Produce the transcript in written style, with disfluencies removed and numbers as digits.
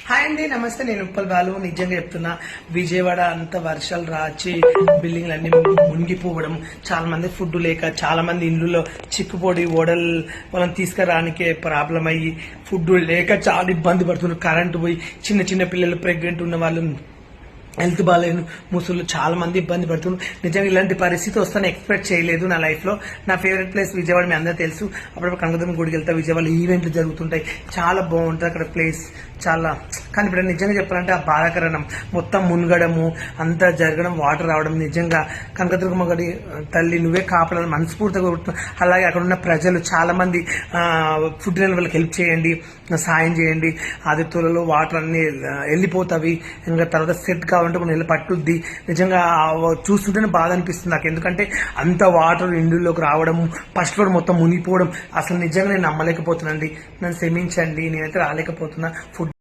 Hi అండి, నమస్తే. నేను ఉప్పల్ బాలు. నిజంగా చెప్తున్నా, విజయవాడ అంత వర్షాలు రాచి బిల్డింగ్లు అన్ని మునిగిపోవడం, చాలా మంది ఫుడ్ లేక, చాలా మంది ఇళ్లలో చిక్కుపోడి ఓడలు వాళ్ళని తీసుకురానికే ప్రాబ్లం అయ్యి, ఫుడ్ లేక చాలా ఇబ్బంది పడుతున్నారు. కరెంటు పోయి చిన్న చిన్న పిల్లలు, ప్రెగ్నెంట్ ఉన్న వాళ్ళు, హెల్త్ బాగాలేను ముసలు చాలా మంది ఇబ్బంది పడుతున్నారు. నిజంగా ఇలాంటి పరిస్థితి వస్తాను ఎక్స్పెక్ట్ చేయలేదు నా లైఫ్ లో. నా ఫేవరెట్ ప్లేస్ విజయవాడ, మీ అందరూ తెలుసు. అప్పుడప్పుడు కనకదుర్గం గుడికి వెళ్తా. విజయవాడ ఈవెంట్లు జరుగుతుంటాయి, చాలా బాగుంటుంది అక్కడ ప్లేస్ చాలా. కానీ ఇప్పుడు నిజంగా చెప్పాలంటే ఆ బాధాకరణం మొత్తం మునగడము, అంతా జరగడం, వాటర్ రావడం, నిజంగా కనకదుర్గమ్మ గడి తల్లి నువ్వే కాపాడాలని మనస్ఫూర్తిగా కోరుతున్నాను. అలాగే అక్కడ ఉన్న ప్రజలు చాలా మంది ఫుడ్ లేని వాళ్ళకి హెల్ప్ చేయండి, సాయం చేయండి. అది త్వరలో వాటర్ అన్ని వెళ్ళిపోతావి, ఇంకా తర్వాత సెట్ కావాలంటే కొన్ని నెలలు పట్టుద్ది. నిజంగా చూస్తుంటేనే బాధ అనిపిస్తుంది నాకు, ఎందుకంటే అంత వాటర్ ఇండ్లలోకి రావడం, ఫస్ట్ ఫ్లోర్ మొత్తం మునిగిపోవడం, అసలు నిజంగా నేను నమ్మలేకపోతున్నానండి. నన్ను క్షమించండి, నేనైతే రాలేకపోతున్నా. ఫుడ్